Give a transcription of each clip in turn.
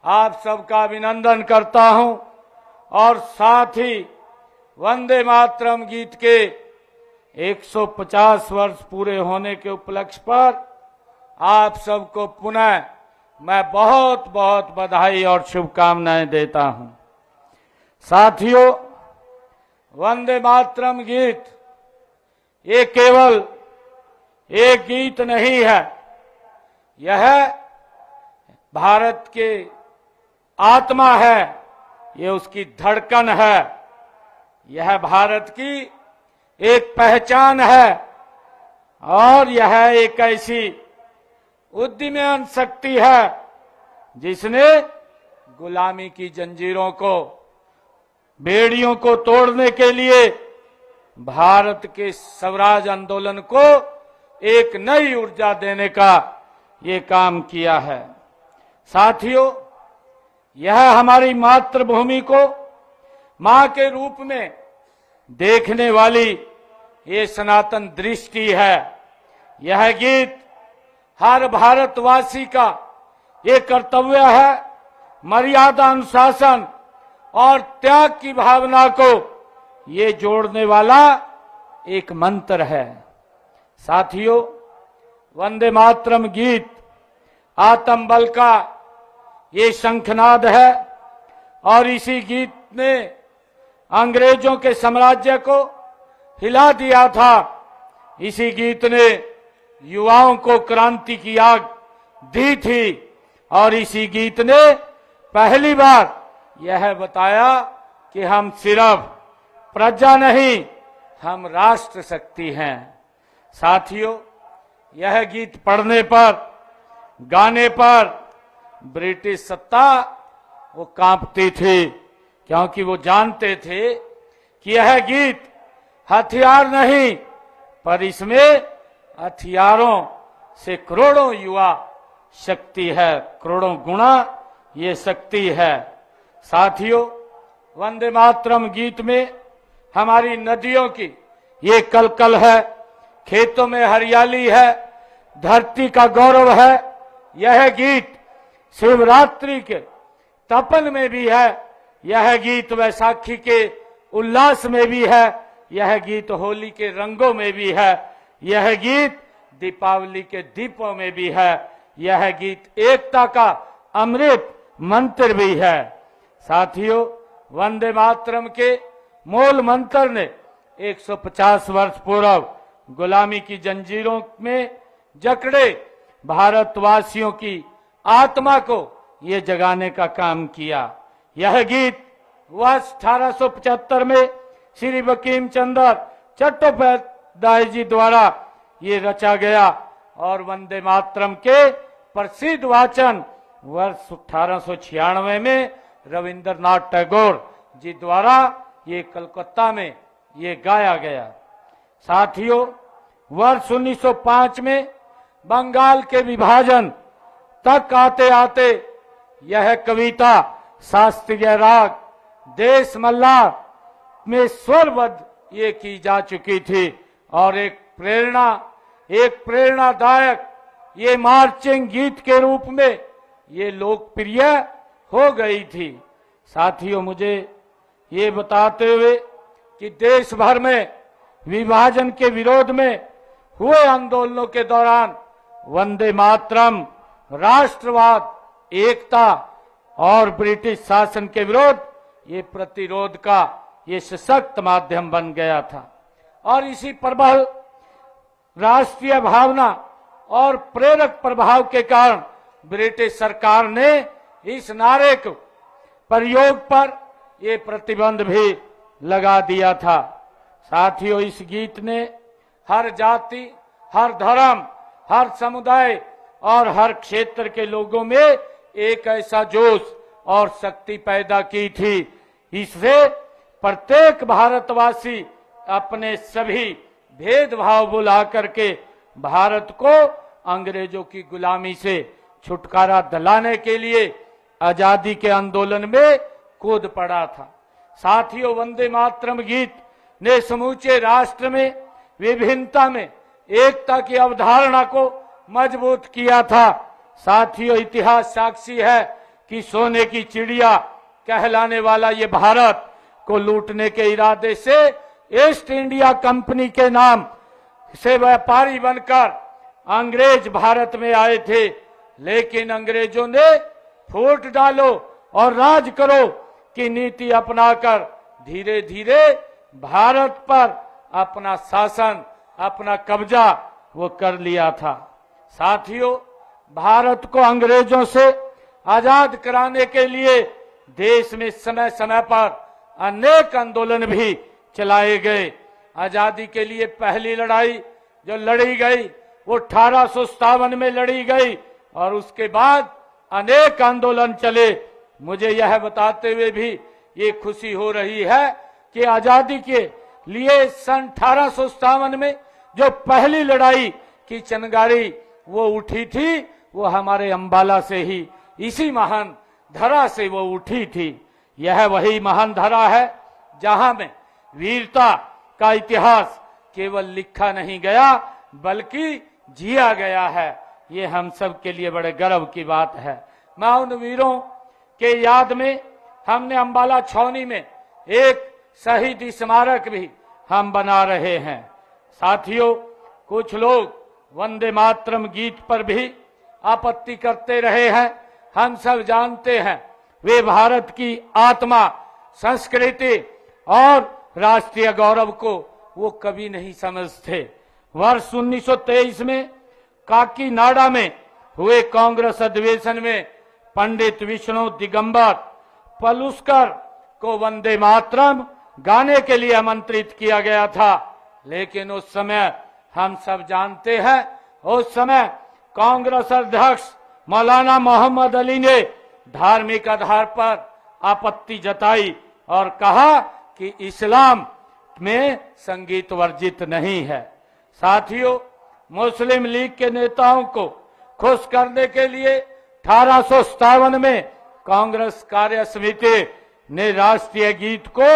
आप सबका अभिनंदन करता हूं और साथ ही वंदे मातरम गीत के 150 वर्ष पूरे होने के उपलक्ष्य पर आप सबको पुनः मैं बहुत बहुत बधाई और शुभकामनाएं देता हूं। साथियों, वंदे मातरम गीत ये केवल एक गीत नहीं है, यह भारत के आत्मा है, ये उसकी धड़कन है, यह भारत की एक पहचान है और यह एक ऐसी उद्यमन शक्ति है जिसने गुलामी की जंजीरों को, बेड़ियों को तोड़ने के लिए भारत के स्वराज आंदोलन को एक नई ऊर्जा देने का ये काम किया है। साथियों, यह हमारी मातृभूमि को मां के रूप में देखने वाली ये सनातन दृष्टि है। यह गीत हर भारतवासी का ये कर्तव्य है, मर्यादा, अनुशासन और त्याग की भावना को ये जोड़ने वाला एक मंत्र है। साथियों, वंदे मातरम गीत आत्म बल का ये शंखनाद है और इसी गीत ने अंग्रेजों के साम्राज्य को हिला दिया था। इसी गीत ने युवाओं को क्रांति की आग दी थी और इसी गीत ने पहली बार यह बताया कि हम सिर्फ प्रजा नहीं, हम राष्ट्र शक्ति हैं। साथियों, यह गीत पढ़ने पर, गाने पर ब्रिटिश सत्ता वो कांपती थी, क्योंकि वो जानते थे कि यह गीत हथियार नहीं, पर इसमें हथियारों से करोड़ों युवा शक्ति है, करोड़ों गुना ये शक्ति है। साथियों, वंदे मातरम गीत में हमारी नदियों की ये कलकल है, खेतों में हरियाली है, धरती का गौरव है। यह गीत शिवरात्रि के तपन में भी है, यह गीत वैसाखी के उल्लास में भी है, यह गीत होली के रंगों में भी है, यह गीत दीपावली के दीपों में भी है, यह गीत एकता का अमृत मंत्र भी है। साथियों, वंदे मातरम के मूल मंत्र ने 150 वर्ष पूर्व गुलामी की जंजीरों में जकड़े भारतवासियों की आत्मा को ये जगाने का काम किया। यह गीत वर्ष 1875 में श्री बंकिम चंद्र चट्टोपाध्याय जी द्वारा ये रचा गया और वंदे मातरम के प्रसिद्ध वाचन वर्ष 1896 में रविंद्रनाथ टैगोर जी द्वारा ये कलकत्ता में ये गाया गया। साथियों, वर्ष 1905 में बंगाल के विभाजन तक आते आते यह कविता शास्त्रीय राग देश मल्लार में स्वरबद्ध ये की जा चुकी थी और एक प्रेरणादायक ये मार्चिंग गीत के रूप में ये लोकप्रिय हो गई थी। साथियों, मुझे ये बताते हुए कि देश भर में विभाजन के विरोध में हुए आंदोलनों के दौरान वंदे मातरम राष्ट्रवाद, एकता और ब्रिटिश शासन के विरोध ये प्रतिरोध का ये सशक्त माध्यम बन गया था और इसी प्रबल राष्ट्रीय भावना और प्रेरक प्रभाव के कारण ब्रिटिश सरकार ने इस नारे को प्रयोग पर ये प्रतिबंध भी लगा दिया था। साथियों, इस गीत ने हर जाति, हर धर्म, हर समुदाय और हर क्षेत्र के लोगों में एक ऐसा जोश और शक्ति पैदा की थी। इससे प्रत्येक भारतवासी अपने सभी भेदभाव भुला करके भारत को अंग्रेजों की गुलामी से छुटकारा दिलाने के लिए आजादी के आंदोलन में कूद पड़ा था। साथियों, वंदे मातरम गीत ने समूचे राष्ट्र में विभिन्नता में एकता की अवधारणा को मजबूत किया था। साथियों, इतिहास साक्षी है कि सोने की चिड़िया कहलाने वाला ये भारत को लूटने के इरादे से ईस्ट इंडिया कंपनी के नाम से व्यापारी बनकर अंग्रेज भारत में आए थे। लेकिन अंग्रेजों ने फूट डालो और राज करो की नीति अपनाकर धीरे धीरे भारत पर अपना शासन, अपना कब्जा वो कर लिया था। साथियों, भारत को अंग्रेजों से आजाद कराने के लिए देश में समय समय पर अनेक आंदोलन भी चलाए गए। आजादी के लिए पहली लड़ाई जो लड़ी गई वो 1857 में लड़ी गई और उसके बाद अनेक आंदोलन चले। मुझे यह बताते हुए भी ये खुशी हो रही है कि आजादी के लिए सन 1857 में जो पहली लड़ाई की चिंगारी वो उठी थी वो हमारे अंबाला से ही, इसी महान धरा से वो उठी थी। यह वही महान धरा है जहां में वीरता का इतिहास केवल लिखा नहीं गया बल्कि जिया गया है। ये हम सब के लिए बड़े गर्व की बात है। मैं उन वीरों के याद में हमने अंबाला छावनी में एक शहीद स्मारक भी हम बना रहे हैं। साथियों, कुछ लोग वंदे मातरम गीत पर भी आपत्ति करते रहे हैं। हम सब जानते हैं वे भारत की आत्मा, संस्कृति और राष्ट्रीय गौरव को वो कभी नहीं समझते। वर्ष 1923 में काकीनाडा में हुए कांग्रेस अधिवेशन में पंडित विष्णु दिगंबर पलुस्कर को वंदे मातरम गाने के लिए आमंत्रित किया गया था। लेकिन उस समय हम सब जानते हैं, उस समय कांग्रेस अध्यक्ष मौलाना मोहम्मद अली ने धार्मिक आधार पर आपत्ति जताई और कहा कि इस्लाम में संगीत वर्जित नहीं है। साथियों, मुस्लिम लीग के नेताओं को खुश करने के लिए 1857 में कांग्रेस कार्य समिति ने राष्ट्रीय गीत को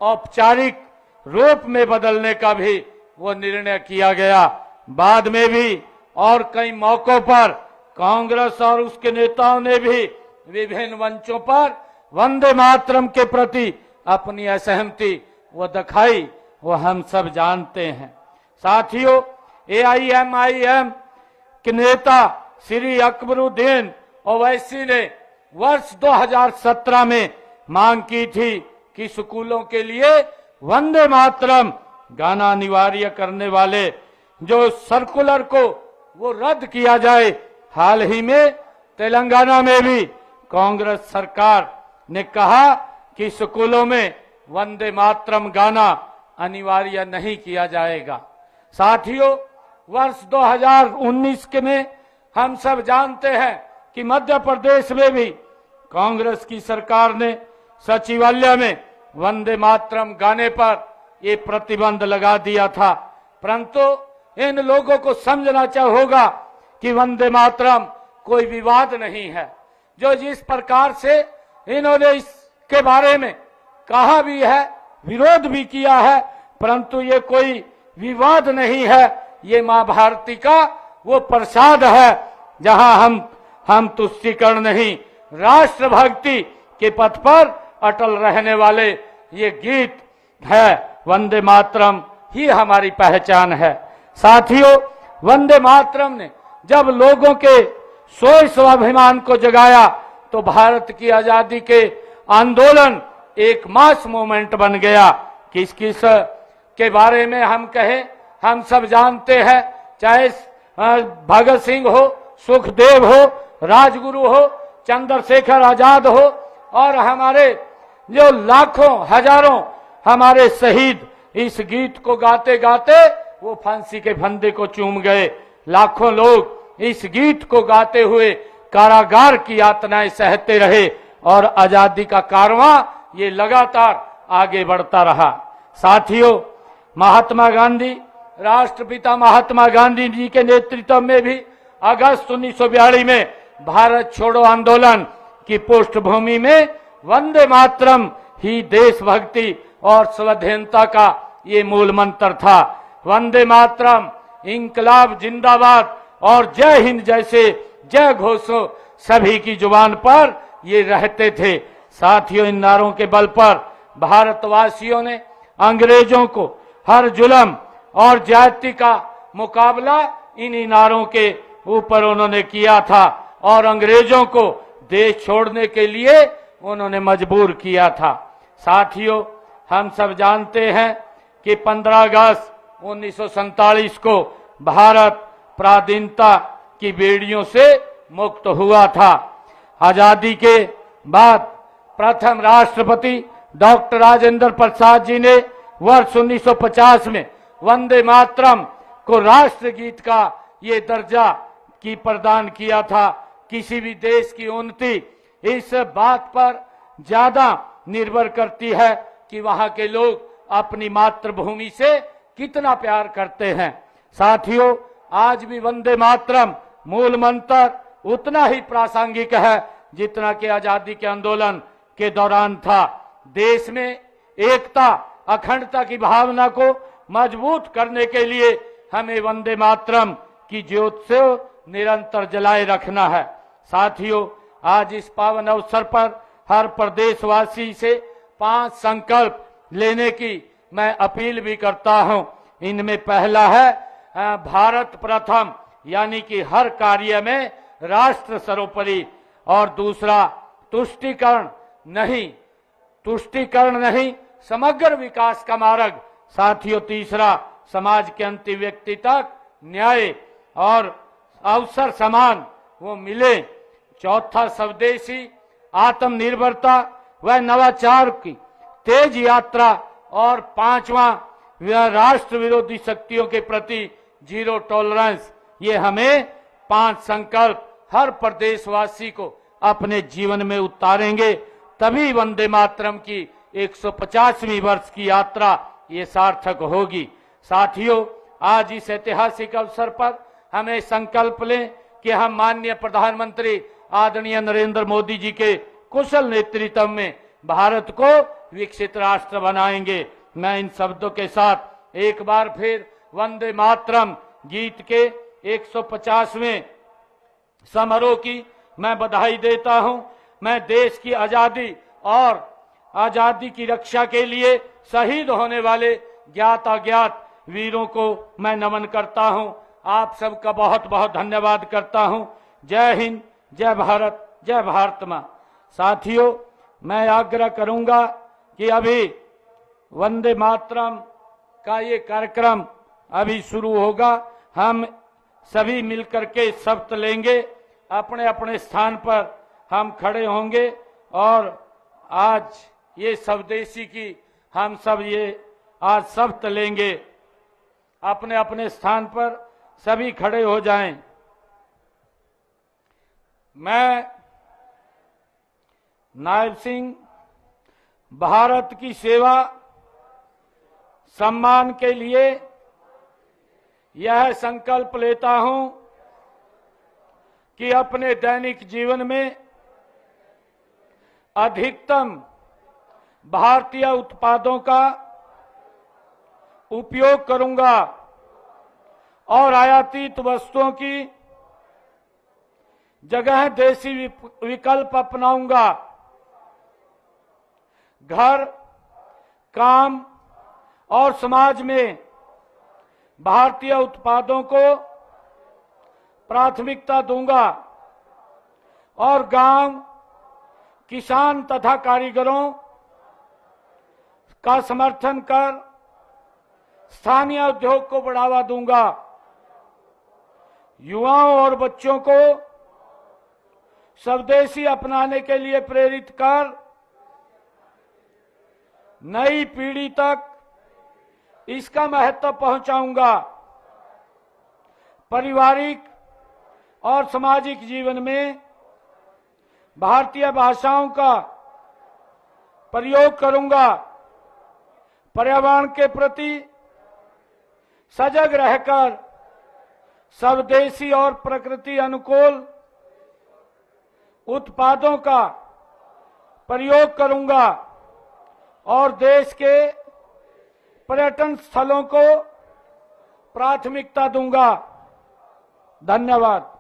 औपचारिक रूप में बदलने का भी वो निर्णय किया गया। बाद में भी और कई मौकों पर कांग्रेस और उसके नेताओं ने भी विभिन्न मंचों पर वंदे मातरम के प्रति अपनी असहमति वो दिखाई, वो हम सब जानते हैं। साथियों, AIMIM के नेता श्री अकबरुद्दीन ओवैसी ने वर्ष 2017 में मांग की थी कि स्कूलों के लिए वंदे मातरम गाना अनिवार्य करने वाले जो सर्कुलर को वो रद्द किया जाए। हाल ही में तेलंगाना में भी कांग्रेस सरकार ने कहा कि स्कूलों में वंदे मातरम गाना अनिवार्य नहीं किया जाएगा। साथियों, वर्ष 2019 के में हम सब जानते हैं कि मध्य प्रदेश में भी कांग्रेस की सरकार ने सचिवालय में वंदे मातरम गाने पर ये प्रतिबंध लगा दिया था। परंतु इन लोगों को समझना होगा कि वंदे मातरम कोई विवाद नहीं है। जो जिस प्रकार से इन्होंने इसके बारे में कहा भी है, विरोध भी किया है, परंतु ये कोई विवाद नहीं है। ये मां भारती का वो प्रसाद है जहां हम तुष्टीकरण नहीं, राष्ट्रभक्ति के पथ पर अटल रहने वाले ये गीत है। वंदे मातरम ही हमारी पहचान है। साथियों, वंदे मातरम ने जब लोगों के सोई स्वाभिमान को जगाया तो भारत की आजादी के आंदोलन एक मास मूवमेंट बन गया। किस किस के बारे में हम कहें, हम सब जानते हैं, चाहे भगत सिंह हो, सुखदेव हो, राजगुरु हो, चंद्रशेखर आजाद हो और हमारे जो लाखों हजारों हमारे शहीद इस गीत को गाते गाते वो फांसी के फंदे को चूम गए। लाखों लोग इस गीत को गाते हुए कारागार की यातनाएं सहते रहे और आजादी का कारवां ये लगातार आगे बढ़ता रहा। साथियों, महात्मा गांधी, राष्ट्रपिता महात्मा गांधी जी के नेतृत्व में भी अगस्त 1942 में भारत छोड़ो आंदोलन की पृष्ठभूमि में वंदे मातरम ही देशभक्ति और स्वाधीनता का ये मूल मंत्र था। वंदे मातरम, इंकलाब जिंदाबाद और जय हिंद जैसे जय घोषों सभी की जुबान पर ये रहते थे। साथियों, इन नारों के बल पर भारतवासियों ने अंग्रेजों को हर जुल्म और ज्यादती का मुकाबला इन्हीं नारों के ऊपर उन्होंने किया था और अंग्रेजों को देश छोड़ने के लिए उन्होंने मजबूर किया था। साथियों, हम सब जानते हैं कि 15 अगस्त 1947 को भारत पराधीनता की बेड़ियों से मुक्त हुआ था। आजादी के बाद प्रथम राष्ट्रपति डॉक्टर राजेंद्र प्रसाद जी ने वर्ष 1950 में वंदे मातरम को राष्ट्रगीत का ये दर्जा की प्रदान किया था। किसी भी देश की उन्नति इस बात पर ज्यादा निर्भर करती है कि वहां के लोग अपनी मातृभूमि से कितना प्यार करते हैं। साथियों, आज भी वंदे मातरम मूल मंत्र उतना ही प्रासंगिक है जितना कि आजादी के आंदोलन के दौरान था। देश में एकता, अखंडता की भावना को मजबूत करने के लिए हमें वंदे मातरम की ज्योत से निरंतर जलाए रखना है। साथियों, आज इस पावन अवसर पर हर प्रदेशवासी से 5 संकल्प लेने की मैं अपील भी करता हूं। इनमें पहला है भारत प्रथम, यानी कि हर कार्य में राष्ट्र सर्वोपरि, और दूसरा तुष्टीकरण नहीं समग्र विकास का मार्ग। साथियों, तीसरा समाज के अंतिम व्यक्ति तक न्याय और अवसर समान वो मिले। चौथा स्वदेशी, आत्मनिर्भरता व नवाचार की तेज यात्रा, और पांचवा राष्ट्र विरोधी शक्तियों के प्रति जीरो टॉलरेंस। ये हमें 5 संकल्प हर प्रदेशवासी को अपने जीवन में उतारेंगे, तभी वंदे मातरम की 150वीं वर्ष की यात्रा ये सार्थक होगी। साथियों, आज इस ऐतिहासिक अवसर पर हमें संकल्प लें कि हम माननीय प्रधानमंत्री आदरणीय नरेंद्र मोदी जी के कुशल नेतृत्व में भारत को विकसित राष्ट्र बनाएंगे। मैं इन शब्दों के साथ एक बार फिर वंदे मातरम गीत के 150वें समारोह की मैं बधाई देता हूं। मैं देश की आजादी और आजादी की रक्षा के लिए शहीद होने वाले ज्ञात अज्ञात वीरों को मैं नमन करता हूं। आप सबका बहुत बहुत धन्यवाद करता हूं। जय हिंद, जय भारत, जय भारत मां। साथियों, मैं आग्रह करूंगा कि अभी वंदे मातरम का ये कार्यक्रम अभी शुरू होगा। हम सभी मिलकर के शपथ लेंगे, अपने अपने स्थान पर हम खड़े होंगे और आज ये स्वदेशी की हम सब ये आज शपथ लेंगे। अपने अपने स्थान पर सभी खड़े हो जाएं। मैं नायब सिंह भारत की सेवा सम्मान के लिए यह संकल्प लेता हूं कि अपने दैनिक जीवन में अधिकतम भारतीय उत्पादों का उपयोग करूंगा और आयातित वस्तुओं की जगह देसी विकल्प अपनाऊंगा। घर, काम और समाज में भारतीय उत्पादों को प्राथमिकता दूंगा और गांव, किसान तथा कारीगरों का समर्थन कर स्थानीय उद्योग को बढ़ावा दूंगा। युवाओं और बच्चों को स्वदेशी अपनाने के लिए प्रेरित कर नई पीढ़ी तक इसका महत्व पहुंचाऊंगा। पारिवारिक और सामाजिक जीवन में भारतीय भाषाओं का प्रयोग करूंगा। पर्यावरण के प्रति सजग रहकर स्वदेशी और प्रकृति अनुकूल उत्पादों का प्रयोग करूंगा और देश के पर्यटन स्थलों को प्राथमिकता दूंगा। धन्यवाद।